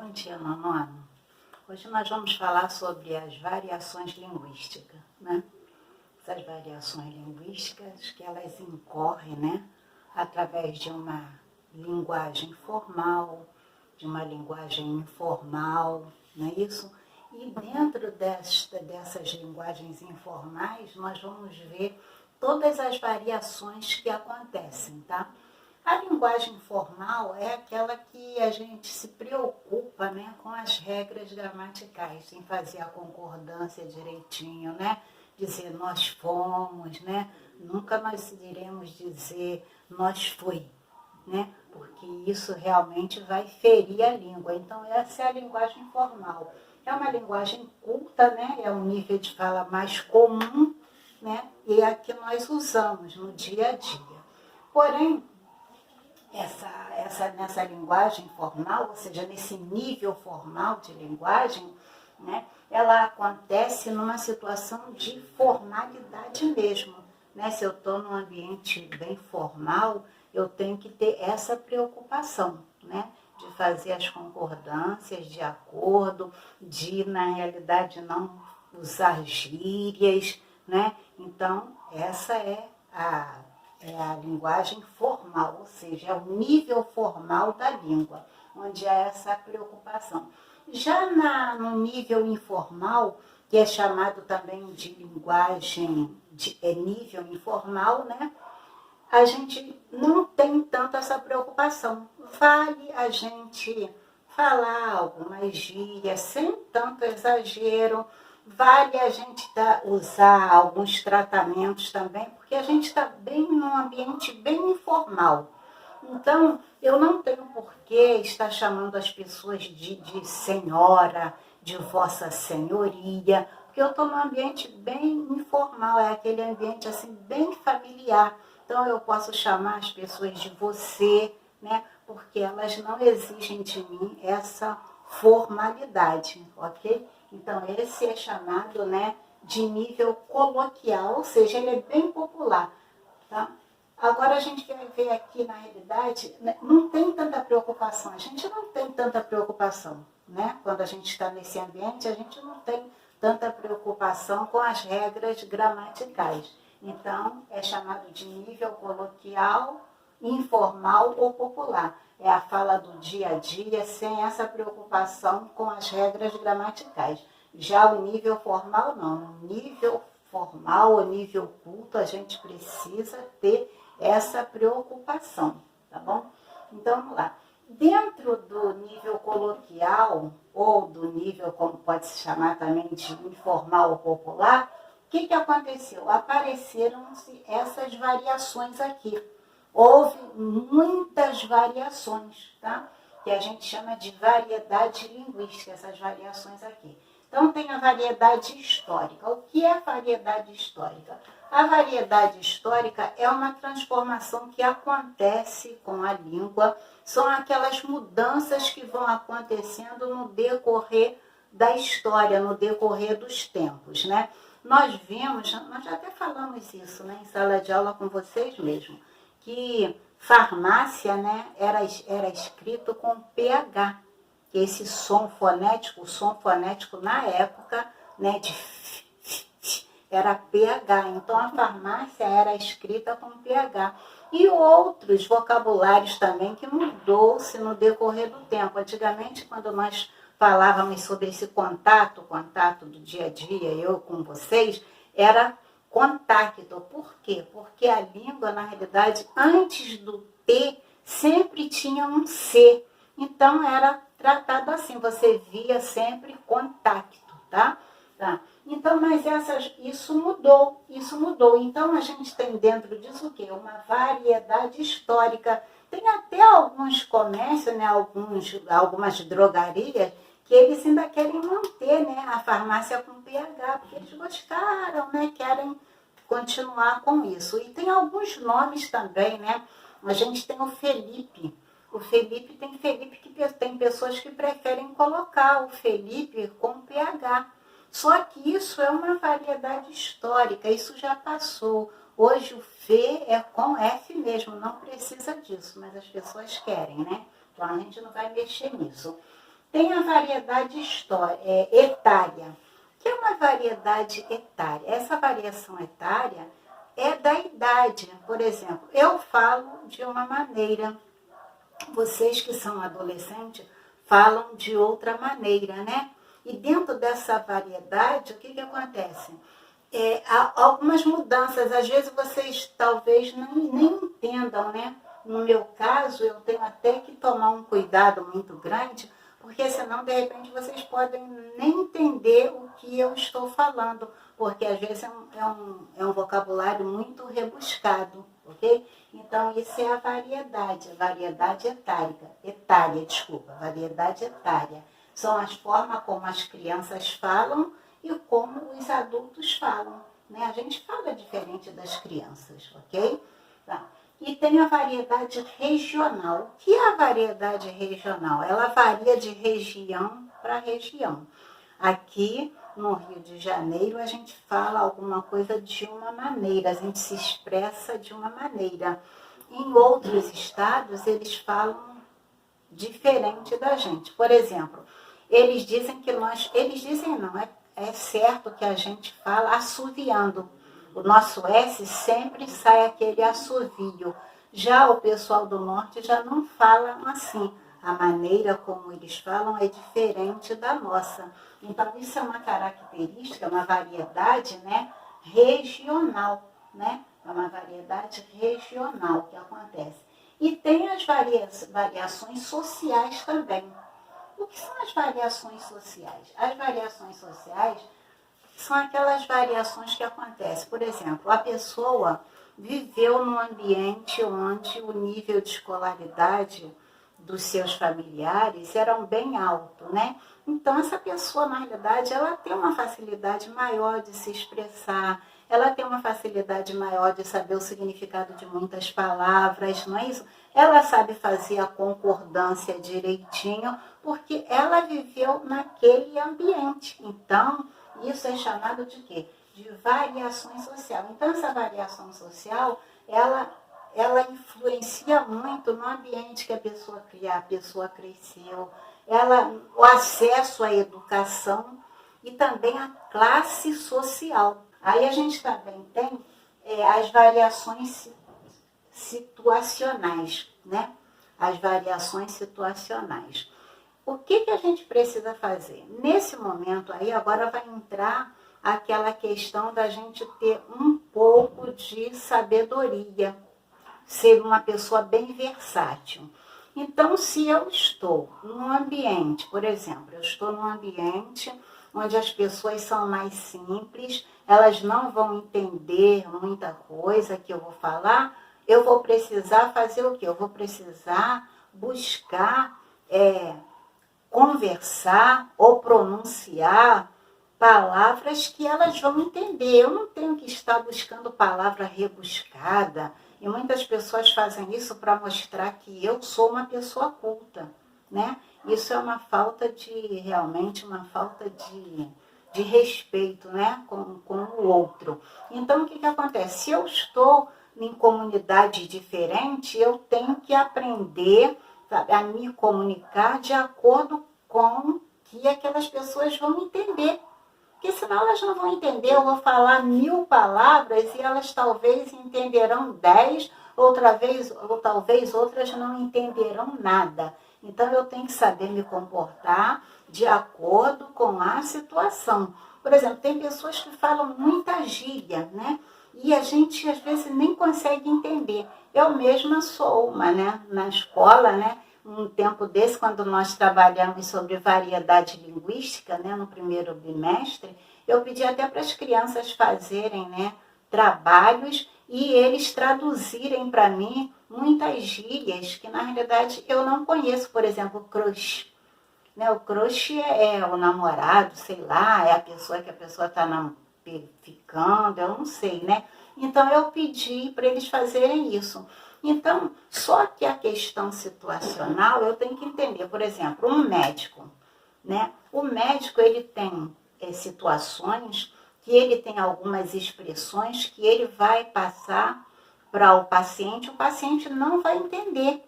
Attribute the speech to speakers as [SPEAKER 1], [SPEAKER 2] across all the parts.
[SPEAKER 1] Bom dia, nono ano. Hoje nós vamos falar sobre as variações linguísticas, né? Essas variações linguísticas que elas incorrem, né? Através de uma linguagem formal, de uma linguagem informal, não é isso? E dentro dessas linguagens informais, nós vamos ver todas as variações que acontecem, tá? A linguagem formal é aquela que a gente se preocupa, né, com as regras gramaticais, em fazer a concordância direitinho, né? Dizer nós fomos, né? Nunca nós iremos dizer nós foi, né? Porque isso realmente vai ferir a língua. Então essa é a linguagem formal. É uma linguagem culta, né? É um nível de fala mais comum, né? E é a que nós usamos no dia a dia. Porém, nessa linguagem formal, ou seja, nesse nível formal de linguagem, né, ela acontece numa situação de formalidade mesmo. Né? Se eu estou num ambiente bem formal, eu tenho que ter essa preocupação, né, de fazer as concordâncias de acordo, de, na realidade, não usar gírias, né? Então, essa é a linguagem formal, ou seja, é o nível formal da língua, onde há essa preocupação. Já no nível informal, que é chamado também de linguagem, nível informal, né? A gente não tem tanto essa preocupação. Vale a gente falar algumas gírias sem tanto exagero, vale a gente usar alguns tratamentos também, porque a gente está bem num ambiente bem informal. Então, eu não tenho por que estar chamando as pessoas de senhora, de vossa senhoria, porque eu estou num ambiente bem informal, é aquele ambiente assim bem familiar. Então, eu posso chamar as pessoas de você, né? Porque elas não exigem de mim essa formalidade, ok? Então, esse é chamado, né, de nível coloquial, ou seja, ele é bem popular, tá? Agora a gente vai ver aqui, na realidade, né, não tem tanta preocupação, a gente não tem tanta preocupação, né? Quando a gente está nesse ambiente, a gente não tem tanta preocupação com as regras gramaticais. Então, é chamado de nível coloquial, informal ou popular. É a fala do dia a dia, sem essa preocupação com as regras gramaticais. Já o nível formal, não. No nível formal ou nível culto, a gente precisa ter essa preocupação, tá bom? Então, vamos lá. Dentro do nível coloquial, ou do nível, como pode se chamar também, de informal ou popular, o que aconteceu? Apareceram-se essas variações aqui. Houve muitas variações, tá? Que a gente chama de variedade linguística, essas variações aqui. Então, tem a variedade histórica. O que é variedade histórica? A variedade histórica é uma transformação que acontece com a língua, são aquelas mudanças que vão acontecendo no decorrer da história, no decorrer dos tempos, né? Nós já até falamos isso, né, em sala de aula com vocês mesmo, que farmácia, né, era escrito com PH. Esse som fonético, o som fonético na época, né, era PH. Então a farmácia era escrita com PH. E outros vocabulários também que mudou-se no decorrer do tempo. Antigamente, quando nós falávamos sobre esse contato do dia a dia, eu com vocês, era contacto. Por quê? Porque a língua, na realidade, antes do T, sempre tinha um C. Então, era tratado assim, você via sempre contacto, tá? Então, mas isso mudou. Então, a gente tem dentro disso o quê? Uma variedade histórica. Tem até alguns comércios, né, algumas drogarias, que eles ainda querem manter, né, a farmácia com PH, porque eles gostaram, né, querem continuar com isso. E tem alguns nomes também, né? A gente tem o Felipe. O Felipe que tem pessoas que preferem colocar o Felipe com PH. Só que isso é uma variedade histórica, isso já passou. Hoje o Fê é com F mesmo, não precisa disso, mas as pessoas querem, né? Então a gente não vai mexer nisso. Tem a variedade etária, que é uma variedade etária. Essa variação etária é da idade. Por exemplo, eu falo de uma maneira, vocês que são adolescentes falam de outra maneira, né? E dentro dessa variedade, o que acontece? Há algumas mudanças, às vezes vocês talvez nem entendam, né? No meu caso, eu tenho até que tomar um cuidado muito grande, porque senão, de repente, vocês podem nem entender o que eu estou falando, porque às vezes é um vocabulário muito rebuscado, ok? Então, isso é a variedade variedade etária. São as formas como as crianças falam e como os adultos falam, né? A gente fala diferente das crianças, ok? Tá. E tem a variedade regional. O que é a variedade regional? Ela varia de região para região. Aqui no Rio de Janeiro a gente fala alguma coisa de uma maneira, a gente se expressa de uma maneira. Em outros estados eles falam diferente da gente. Por exemplo, eles dizem que é certo que a gente fala assoviando. O nosso S sempre sai aquele assovio. Já o pessoal do norte já não fala assim. A maneira como eles falam é diferente da nossa. Então, isso é uma característica, uma variedade, né, regional, né? É uma variedade regional que acontece. E tem as variações sociais também. O que são as variações sociais? As variações sociais são aquelas variações que acontecem. Por exemplo, a pessoa viveu num ambiente onde o nível de escolaridade dos seus familiares era bem alto, né? Então, essa pessoa, na realidade, ela tem uma facilidade maior de se expressar, ela tem uma facilidade maior de saber o significado de muitas palavras, não é isso? Ela sabe fazer a concordância direitinho, porque ela viveu naquele ambiente. Então, isso é chamado de quê? De variação social. Então, essa variação social, ela influencia muito no ambiente que a pessoa cresceu, o acesso à educação e também a classe social. Aí a gente também tem as variações situacionais, né? As variações situacionais. O que a gente precisa fazer? Nesse momento aí, agora vai entrar aquela questão da gente ter um pouco de sabedoria, ser uma pessoa bem versátil. Então, se eu estou num ambiente, por exemplo, eu estou num ambiente onde as pessoas são mais simples, elas não vão entender muita coisa que eu vou falar, eu vou precisar fazer o quê? Eu vou precisar buscar conversar ou pronunciar palavras que elas vão entender. Eu não tenho que estar buscando palavra rebuscada. E muitas pessoas fazem isso para mostrar que eu sou uma pessoa culta, né? Isso é uma falta realmente uma falta de respeito, né? com o outro. Então, o que acontece? Se eu estou em comunidade diferente, eu tenho que aprender, sabe, a me comunicar de acordo com que aquelas pessoas vão entender. Porque senão elas não vão entender, eu vou falar 1000 palavras e elas talvez entenderão 10, ou talvez outras não entenderão nada. Então eu tenho que saber me comportar de acordo com a situação. Por exemplo, tem pessoas que falam muita gíria, né? E a gente às vezes nem consegue entender. Eu mesma sou uma, né? Na escola, né? Um tempo desse, quando nós trabalhamos sobre variedade linguística, né, no primeiro bimestre, eu pedi até para as crianças fazerem, né, trabalhos e eles traduzirem para mim muitas gírias que, na realidade, eu não conheço. Por exemplo, crush. Né, o crush é o namorado, sei lá, é a pessoa que a pessoa está ficando, eu não sei, né? Então, eu pedi para eles fazerem isso. Então, só que a questão situacional eu tenho que entender. Por exemplo, um médico, né? O médico, ele tem situações que ele tem algumas expressões que ele vai passar para o paciente não vai entender.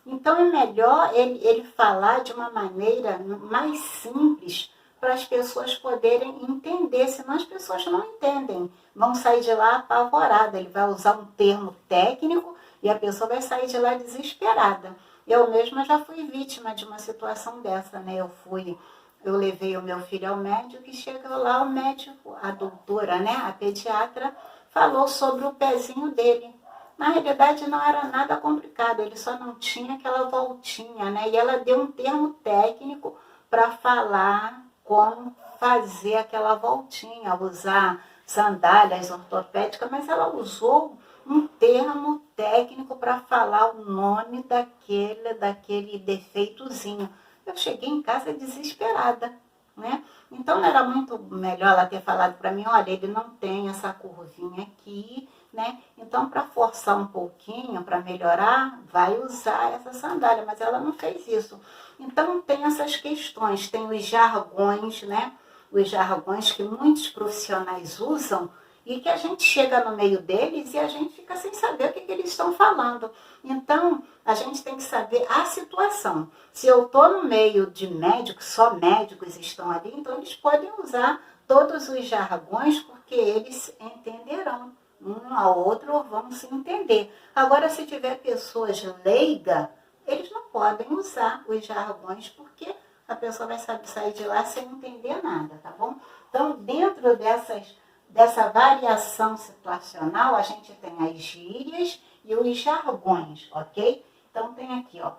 [SPEAKER 1] Então é melhor ele falar de uma maneira mais simples para as pessoas poderem entender, senão as pessoas não entendem, vão sair de lá apavoradas. Ele vai usar um termo técnico e a pessoa vai sair de lá desesperada. Eu mesma já fui vítima de uma situação dessa, né? Eu levei o meu filho ao médico e chegou lá o médico, a doutora, né, a pediatra, falou sobre o pezinho dele. Na realidade não era nada complicado, ele só não tinha aquela voltinha, né? E ela deu um termo técnico para falar como fazer aquela voltinha, usar sandálias ortopédicas, mas ela usou um termo técnico para falar o nome daquele defeitozinho. Eu cheguei em casa desesperada, né? Então era muito melhor ela ter falado para mim, olha, ele não tem essa curvinha aqui, né? Então, para forçar um pouquinho, para melhorar, vai usar essa sandália, mas ela não fez isso. Então, tem essas questões, tem os jargões, né? Os jargões que muitos profissionais usam e que a gente chega no meio deles e a gente fica sem saber o que eles estão falando. Então, a gente tem que saber a situação. Se eu estou no meio de médicos, só médicos estão ali, então eles podem usar todos os jargões porque eles entenderão. Um ao outro vão se entender. Agora, se tiver pessoas leigas, eles não podem usar os jargões porque a pessoa vai sair de lá sem entender nada, tá bom? Então, dentro dessa variação situacional, a gente tem as gírias e os jargões, ok? Então, tem aqui, ó,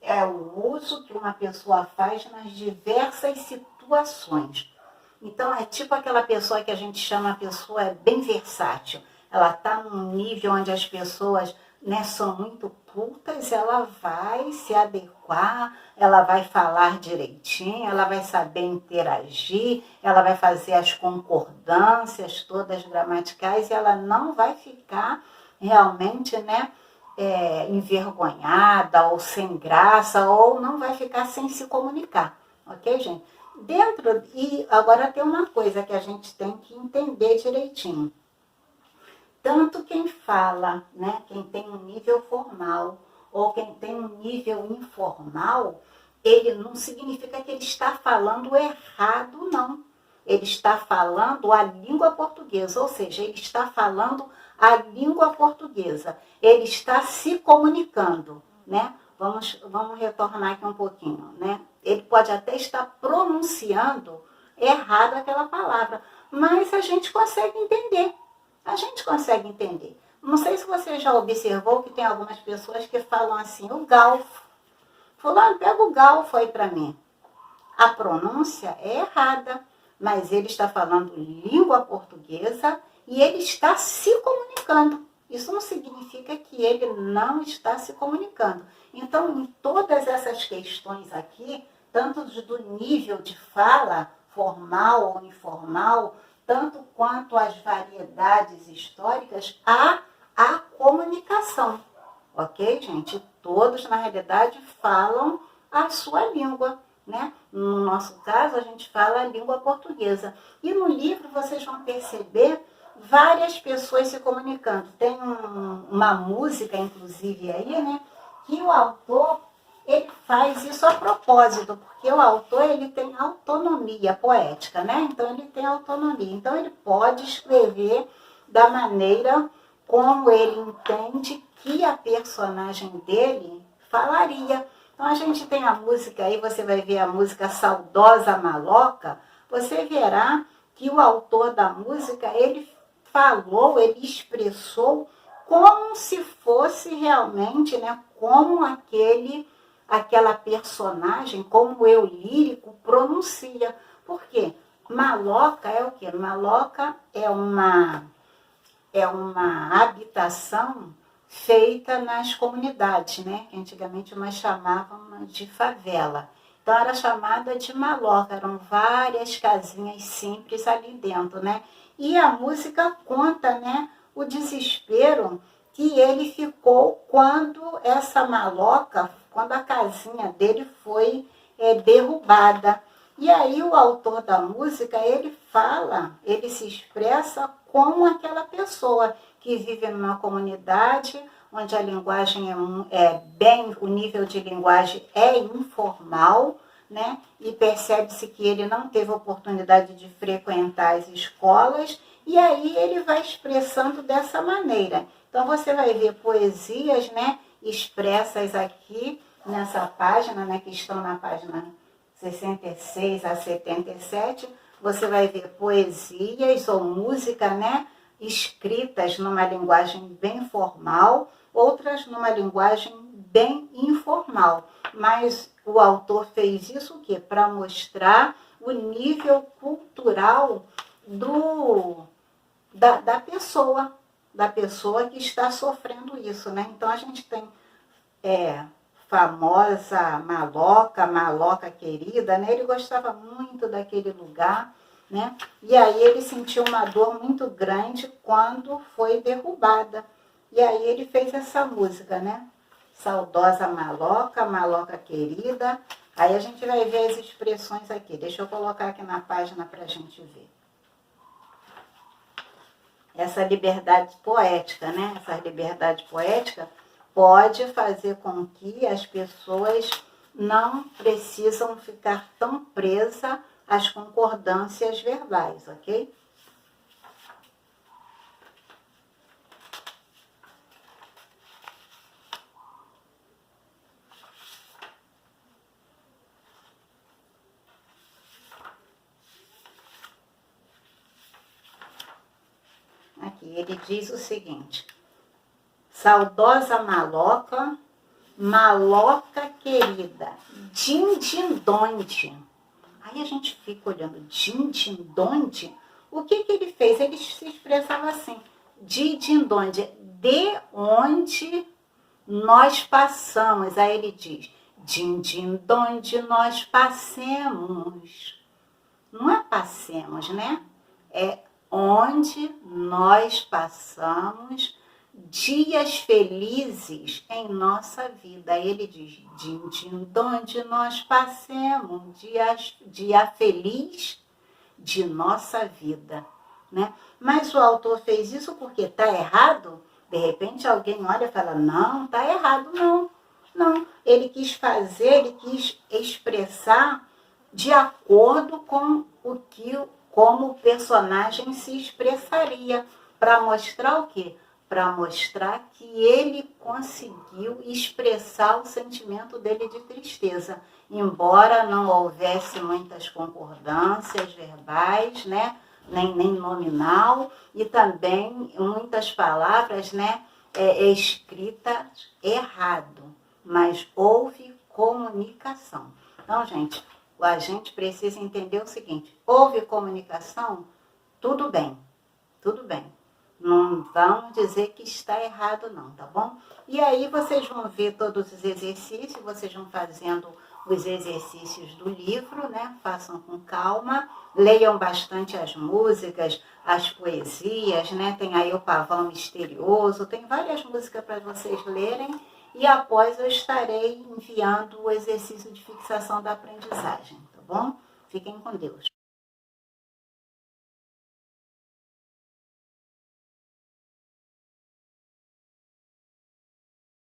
[SPEAKER 1] é o uso que uma pessoa faz nas diversas situações. Então, é tipo aquela pessoa que a gente chama a pessoa bem versátil. Ela está num nível onde as pessoas, né, são muito cultas, ela vai se adequar, ela vai falar direitinho, ela vai saber interagir, ela vai fazer as concordâncias todas gramaticais e ela não vai ficar realmente, né, envergonhada ou sem graça, ou não vai ficar sem se comunicar, ok, gente? E agora tem uma coisa que a gente tem que entender direitinho. Tanto quem fala, né, quem tem um nível formal ou quem tem um nível informal, ele não significa que ele está falando errado, não. Ele está falando a língua portuguesa, ou seja, ele está falando a língua portuguesa. Ele está se comunicando, né? Vamos retornar aqui um pouquinho, né? Ele pode até estar pronunciando errado aquela palavra, mas a gente consegue entender. A gente consegue entender. Não sei se você já observou que tem algumas pessoas que falam assim, o galfo. Fulano, pega o galfo aí para mim. A pronúncia é errada, mas ele está falando língua portuguesa e ele está se comunicando. Isso não significa que ele não está se comunicando. Então, em todas essas questões aqui, tanto do nível de fala, formal ou informal, tanto quanto as variedades históricas, há a comunicação. Ok, gente? Todos, na realidade, falam a sua língua, né? No nosso caso, a gente fala a língua portuguesa. E no livro vocês vão perceber várias pessoas se comunicando. Tem uma música, inclusive, aí, né? Que o autor, ele faz isso a propósito, porque o autor, ele tem autonomia poética, né? Então, ele tem autonomia. Então, ele pode escrever da maneira como ele entende que a personagem dele falaria. Então, a gente tem a música aí, você vai ver a música Saudosa Maloca, você verá que o autor da música, ele falou, ele expressou como se fosse realmente, né, como aquela personagem, como o eu lírico pronuncia. Por quê? Maloca é o quê? Maloca é uma habitação feita nas comunidades, né? Que antigamente nós chamávamos de favela. Então era chamada de maloca, eram várias casinhas simples ali dentro, né? E a música conta, né, o desespero que ele ficou quando essa maloca, quando a casinha dele foi derrubada. E aí o autor da música, ele fala, ele se expressa como aquela pessoa que vive numa comunidade onde a linguagem o nível de linguagem é informal, né? E percebe-se que ele não teve oportunidade de frequentar as escolas, e aí ele vai expressando dessa maneira. Então você vai ver poesias, né, expressas aqui nessa página, né, que estão na página 66 a 77, você vai ver poesias ou música, né, escritas numa linguagem bem formal, outras numa linguagem bem informal. Mas o autor fez isso o quê? Para mostrar o nível cultural da pessoa que está sofrendo isso, né? Então a gente tem famosa Maloca querida, né? Ele gostava muito daquele lugar, né? E aí ele sentiu uma dor muito grande quando foi derrubada. E aí ele fez essa música, né? Saudosa Maloca querida. Aí a gente vai ver as expressões aqui. Deixa eu colocar aqui na página para a gente ver. Essa liberdade poética, né? Essa liberdade poética pode fazer com que as pessoas não precisam ficar tão presas às concordâncias verbais, ok? Aqui ele diz o seguinte: saudosa Maloca querida, din-din-donde. Aí a gente fica olhando, din-din-donde. O que ele fez? Ele se expressava assim, din-din-donde, de onde nós passamos. Aí ele diz, din-din-donde nós passemos. Não é passemos, né? É onde nós passamos dias felizes em nossa vida. Ele diz, din-din, onde nós passemos dia feliz de nossa vida, né? Mas o autor fez isso porque está errado? De repente alguém olha e fala, não, está errado, não. Não, ele quis fazer, ele quis expressar de acordo com como o personagem se expressaria, para mostrar o quê? Para mostrar que ele conseguiu expressar o sentimento dele de tristeza, embora não houvesse muitas concordâncias verbais, né? Nem nominal, e também muitas palavras, né, escritas errado, mas houve comunicação. Então, gente, a gente precisa entender o seguinte, houve comunicação, tudo bem, tudo bem. Não vamos dizer que está errado não, tá bom? E aí vocês vão ver todos os exercícios, vocês vão fazendo os exercícios do livro, né? Façam com calma, leiam bastante as músicas, as poesias, né? Tem aí o Pavão Misterioso, tem várias músicas para vocês lerem, e após eu estarei enviando o exercício de fixação da aprendizagem, tá bom? Fiquem com Deus.